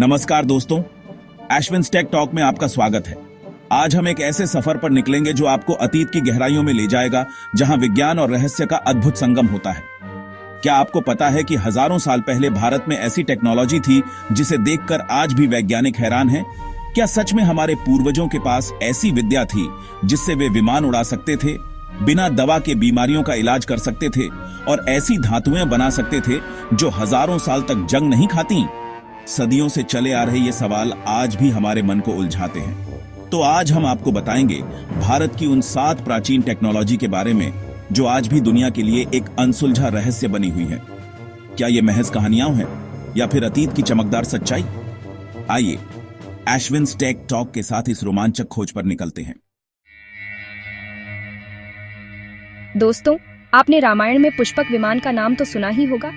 नमस्कार दोस्तों, एशविन्स take talk में आपका स्वागत है। आज हम एक ऐसे सफर पर निकलेंगे जो आपको अतीत की गहराइयों में ले जाएगा, जहां विज्ञान और रहस्य का अद्भुत संगम होता है। क्या आपको पता है कि हजारों साल पहले भारत में ऐसी टेक्नोलॉजी थी जिसे देखकर आज भी वैज्ञानिक हैरान हैं? क्या सच में हमारे पूर्वजों के पास ऐसी विद्या थी जिससे वे विमान उड़ा सकते थे, बिना दवा के बीमारियों का इलाज कर सकते थे और ऐसी धातुएं बना सकते थे जो हजारों साल तक जंग नहीं खाती? सदियों से चले आ रहे ये सवाल आज भी हमारे मन को उलझाते हैं। तो आज हम आपको बताएंगे भारत की उन 7 प्राचीन टेक्नोलॉजी के बारे में जो आज भी दुनिया के लिए एक अनसुलझा रहस्य बनी हुई है। क्या ये महज कहानियां हैं या फिर अतीत की चमकदार सच्चाई? आइए एशविन्स टेक टॉक के साथ इस रोमांचक खोज पर निकलते हैं। दोस्तों, आपने रामायण में पुष्पक विमान का नाम तो सुना ही होगा,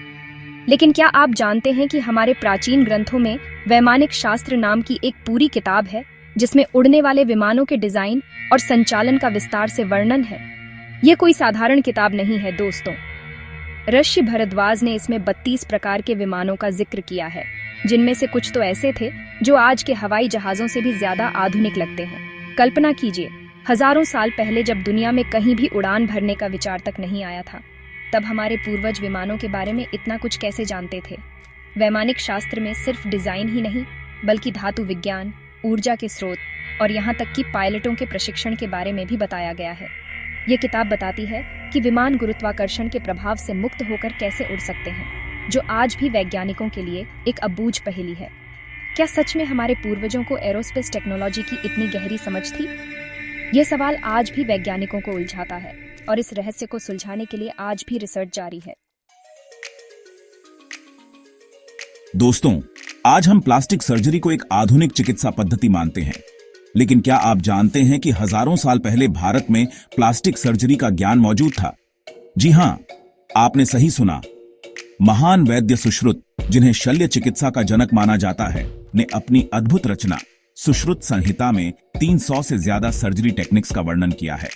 लेकिन क्या आप जानते हैं कि हमारे प्राचीन ग्रंथों में वैमानिक शास्त्र नाम की एक पूरी किताब है जिसमें उड़ने वाले विमानों के डिजाइन और संचालन का विस्तार से वर्णन है। ये कोई साधारण किताब नहीं है दोस्तों। ऋषि भरद्वाज ने इसमें 32 प्रकार के विमानों का जिक्र किया है, जिनमें से कुछ तो ऐसे थे जो आज के हवाई जहाजों से भी ज्यादा आधुनिक लगते हैं। कल्पना कीजिए, हजारों साल पहले जब दुनिया में कहीं भी उड़ान भरने का विचार तक नहीं आया था, तब हमारे पूर्वज विमानों के बारे में इतना कुछ कैसे जानते थे। वैमानिक शास्त्र में सिर्फ डिजाइन ही नहीं, बल्कि धातु विज्ञान, ऊर्जा के स्रोत और यहाँ तक कि पायलटों के प्रशिक्षण के बारे में भी बताया गया है। ये किताब बताती है कि विमान गुरुत्वाकर्षण के प्रभाव से मुक्त होकर कैसे उड़ सकते हैं, जो आज भी वैज्ञानिकों के लिए एक अबूझ पहेली है। क्या सच में हमारे पूर्वजों को एरोस्पेस टेक्नोलॉजी की इतनी गहरी समझ थी? ये सवाल आज भी वैज्ञानिकों को उलझाता है और इस रहस्य को सुलझाने के लिए आज भी रिसर्च जारी है। दोस्तों, आज हम प्लास्टिक सर्जरी को एक आधुनिक चिकित्सा पद्धति मानते हैं, लेकिन क्या आप जानते हैं कि हजारों साल पहले भारत में प्लास्टिक सर्जरी का ज्ञान मौजूद था? जी हां, आपने सही सुना। महान वैद्य सुश्रुत, जिन्हें शल्य चिकित्सा का जनक माना जाता है, ने अपनी अद्भुत रचना सुश्रुत संहिता में 300 से ज्यादा सर्जरी टेक्निक्स का वर्णन किया है।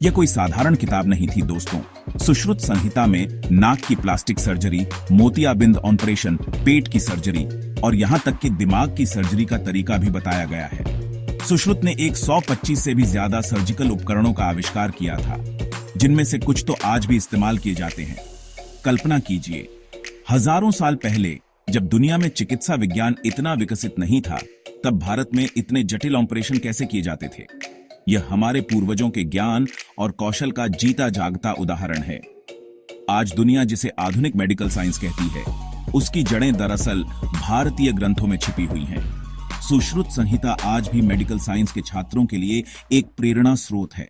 यह कोई साधारण किताब नहीं थी दोस्तों। सुश्रुत संहिता में नाक की प्लास्टिक सर्जरी, मोतियाबिंद ऑपरेशन, पेट की सर्जरी और यहां तक कि दिमाग की सर्जरी का तरीका भी बताया गया है। सुश्रुत ने 125 से भी ज्यादा सर्जिकल उपकरणों का आविष्कार किया था, जिनमें से कुछ तो आज भी इस्तेमाल किए जाते हैं। कल्पना कीजिए, हजारों साल पहले जब दुनिया में चिकित्सा विज्ञान इतना विकसित नहीं था, तब भारत में इतने जटिल ऑपरेशन कैसे किए जाते थे? यह हमारे पूर्वजों के ज्ञान और कौशल का जीता जागता उदाहरण है। आज दुनिया जिसे आधुनिक मेडिकल साइंस कहती है, उसकी जड़ें दरअसल भारतीय ग्रंथों में छिपी हुई हैं। सुश्रुत संहिता आज भी मेडिकल साइंस के छात्रों के लिए एक प्रेरणा स्रोत है।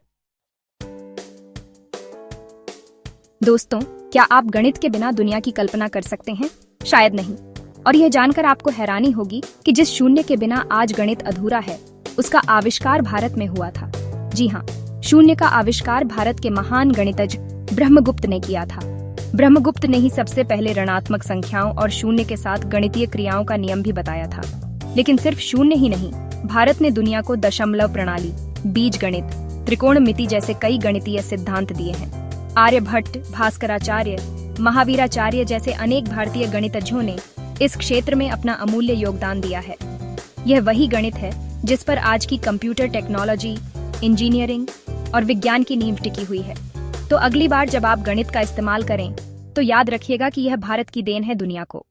दोस्तों, क्या आप गणित के बिना दुनिया की कल्पना कर सकते हैं? शायद नहीं। और यह जानकर आपको हैरानी होगी कि जिस शून्य के बिना आज गणित अधूरा है, उसका आविष्कार भारत में हुआ था। जी हाँ, शून्य का आविष्कार भारत के महान गणितज्ञ ब्रह्मगुप्त ने किया था। ब्रह्मगुप्त ने ही सबसे पहले ऋणात्मक संख्याओं और शून्य के साथ गणितीय क्रियाओं का नियम भी बताया था। लेकिन सिर्फ शून्य ही नहीं, भारत ने दुनिया को दशमलव प्रणाली, बीज गणित, त्रिकोणमिति जैसे कई गणितीय सिद्धांत दिए हैं। आर्यभट्ट, भास्कराचार्य, महावीराचार्य जैसे अनेक भारतीय गणितज्ञों ने इस क्षेत्र में अपना अमूल्य योगदान दिया है। यह वही गणित है जिस पर आज की कंप्यूटर टेक्नोलॉजी, इंजीनियरिंग और विज्ञान की नींव टिकी हुई है। तो अगली बार जब आप गणित का इस्तेमाल करें, तो याद रखिएगा कि यह भारत की देन है दुनिया को।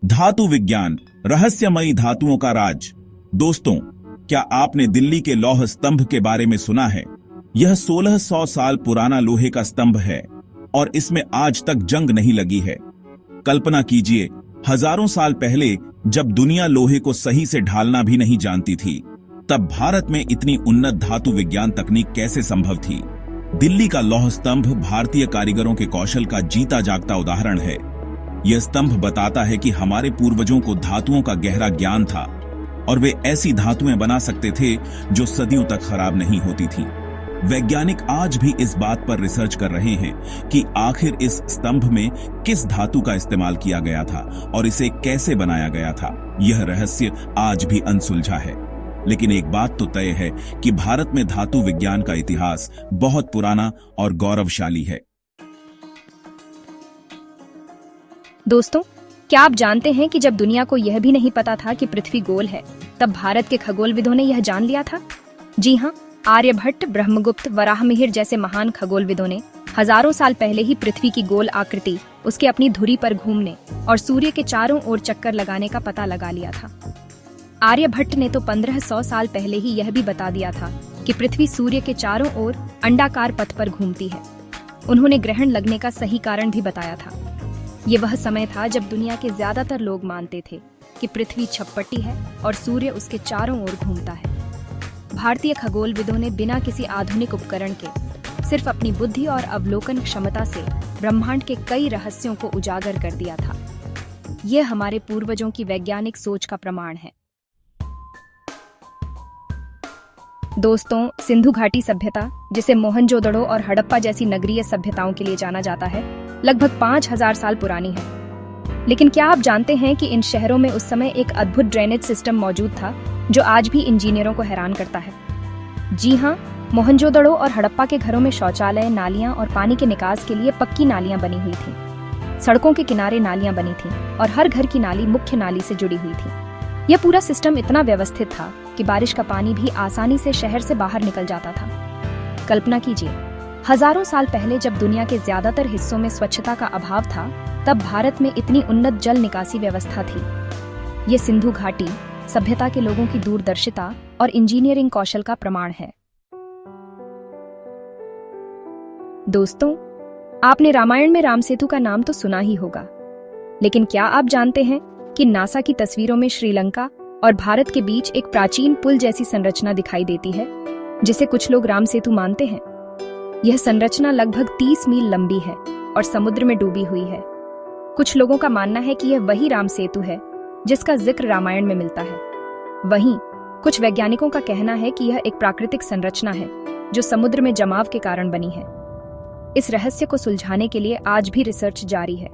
धातु विज्ञान, रहस्यमयी धातुओं का राज। दोस्तों, क्या आपने दिल्ली के लौह स्तंभ के बारे में सुना है? यह 1600 साल पुराना लोहे का स्तंभ है और इसमें आज तक जंग नहीं लगी है। कल्पना कीजिए, हजारों साल पहले जब दुनिया लोहे को सही से ढालना भी नहीं जानती थी, तब भारत में इतनी उन्नत धातु विज्ञान तकनीक कैसे संभव थी? दिल्ली का लौह स्तंभ भारतीय कारीगरों के कौशल का जीता जागता उदाहरण है। यह स्तंभ बताता है कि हमारे पूर्वजों को धातुओं का गहरा ज्ञान था और वे ऐसी धातुएं बना सकते थे जो सदियों तक खराब नहीं होती थी। वैज्ञानिक आज भी इस बात पर रिसर्च कर रहे हैं कि आखिर इस स्तंभ में किस धातु का इस्तेमाल किया गया था और इसे कैसे बनाया गया था। यह रहस्य आज भी अनसुलझा है। लेकिन एक बात तो तय है कि भारत में धातु विज्ञान का इतिहास बहुत पुराना और गौरवशाली है। दोस्तों, क्या आप जानते हैं कि जब दुनिया को यह भी नहीं पता था कि पृथ्वी गोल है, तब भारत के खगोलविदों ने यह जान लिया था? जी हाँ, आर्यभट्ट, ब्रह्मगुप्त, वराहमिहिर जैसे महान खगोलविदों ने हजारों साल पहले ही पृथ्वी की गोल आकृति, उसके अपनी धुरी पर घूमने और सूर्य के चारों ओर चक्कर लगाने का पता लगा लिया था। आर्यभट्ट ने तो 1500 साल पहले ही यह भी बता दिया था कि पृथ्वी सूर्य के चारों ओर अंडाकार पथ पर घूमती है। उन्होंने ग्रहण लगने का सही कारण भी बताया था। ये वह समय था जब दुनिया के ज्यादातर लोग मानते थे कि पृथ्वी छपट्टी है और सूर्य उसके चारों ओर घूमता है। भारतीय खगोलविदों ने बिना किसी आधुनिक उपकरण के सिर्फ अपनी बुद्धि और अवलोकन क्षमता से ब्रह्मांड के कई रहस्यों को उजागर कर दिया था। यह हमारे पूर्वजों की वैज्ञानिक सोच का प्रमाण है। दोस्तों, सिंधु घाटी सभ्यता, जिसे मोहनजोदड़ो और हड़प्पा जैसी नगरीय सभ्यताओं के लिए जाना जाता है, लगभग 5000 साल पुरानी है। लेकिन क्या आप जानते हैं कि इन शहरों में उस समय एक अद्भुत ड्रेनेज सिस्टम मौजूद था जो आज भी इंजीनियरों को हैरान करता है? जी हाँ, मोहनजोदड़ो और हड़प्पा के घरों में शौचालय, नालियां और पानी के निकास के लिए पक्की नालियां बनी हुई थीं। सड़कों के किनारे नालियां बनी थीं और हर घर की नाली मुख्य नाली से जुड़ी हुई थी। यह पूरा सिस्टम इतना व्यवस्थित था कि बारिश का पानी भी आसानी से शहर से बाहर निकल जाता था। कल्पना कीजिए, हजारों साल पहले जब दुनिया के ज्यादातर हिस्सों में स्वच्छता का अभाव था, तब भारत में इतनी उन्नत जल निकासी व्यवस्था थी। ये सिंधु घाटी सभ्यता के लोगों की दूरदर्शिता और इंजीनियरिंग कौशल का प्रमाण है। दोस्तों, आपने रामायण में राम सेतु का नाम तो सुना ही होगा, लेकिन क्या आप जानते हैं कि नासा की तस्वीरों में श्रीलंका और भारत के बीच एक प्राचीन पुल जैसी संरचना दिखाई देती है, जिसे कुछ लोग राम सेतु मानते हैं। यह संरचना लगभग 30 मील लंबी है और समुद्र में डूबी हुई है। कुछ लोगों का मानना है कि यह वही राम सेतु है जिसका जिक्र रामायण में मिलता है। वहीं कुछ वैज्ञानिकों का कहना है कि यह एक प्राकृतिक संरचना है जो समुद्र में जमाव के कारण बनी है। इस रहस्य को सुलझाने के लिए आज भी रिसर्च जारी है।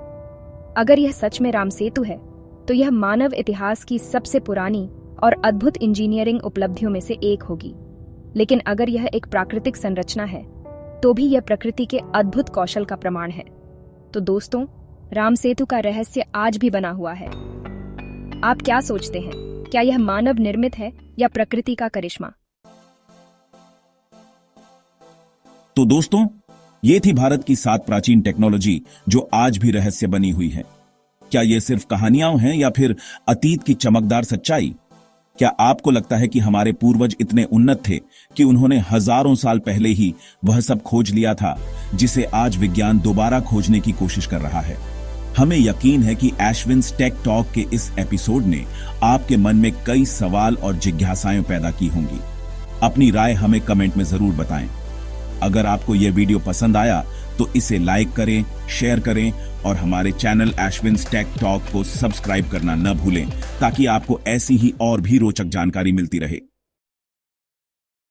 अगर यह सच में राम सेतु है, तो यह मानव इतिहास की सबसे पुरानी और अद्भुत इंजीनियरिंग उपलब्धियों में से एक होगी। लेकिन अगर यह एक प्राकृतिक संरचना है, तो भी यह प्रकृति के अद्भुत कौशल का प्रमाण है। तो दोस्तों, राम सेतु का रहस्य आज भी बना हुआ है। आप क्या सोचते हैं? क्या यह मानव निर्मित है या प्रकृति का करिश्मा? तो दोस्तों, ये थी भारत की 7 प्राचीन टेक्नोलॉजी जो आज भी रहस्य बनी हुई है। क्या ये सिर्फ कहानियां हैं या फिर अतीत की चमकदार सच्चाई? क्या आपको लगता है कि हमारे पूर्वज इतने उन्नत थे कि उन्होंने हजारों साल पहले ही वह सब खोज लिया था जिसे आज विज्ञान दोबारा खोजने की कोशिश कर रहा है? हमें यकीन है कि एशविन्स टेक टॉक के इस एपिसोड ने आपके मन में कई सवाल और जिज्ञासाएं पैदा की होंगी। अपनी राय हमें कमेंट में जरूर बताएं। अगर आपको यह वीडियो पसंद आया तो इसे लाइक करें, शेयर करें और हमारे चैनल एशविन्स टेक टॉक को सब्सक्राइब करना न भूलें, ताकि आपको ऐसी ही और भी रोचक जानकारी मिलती रहे।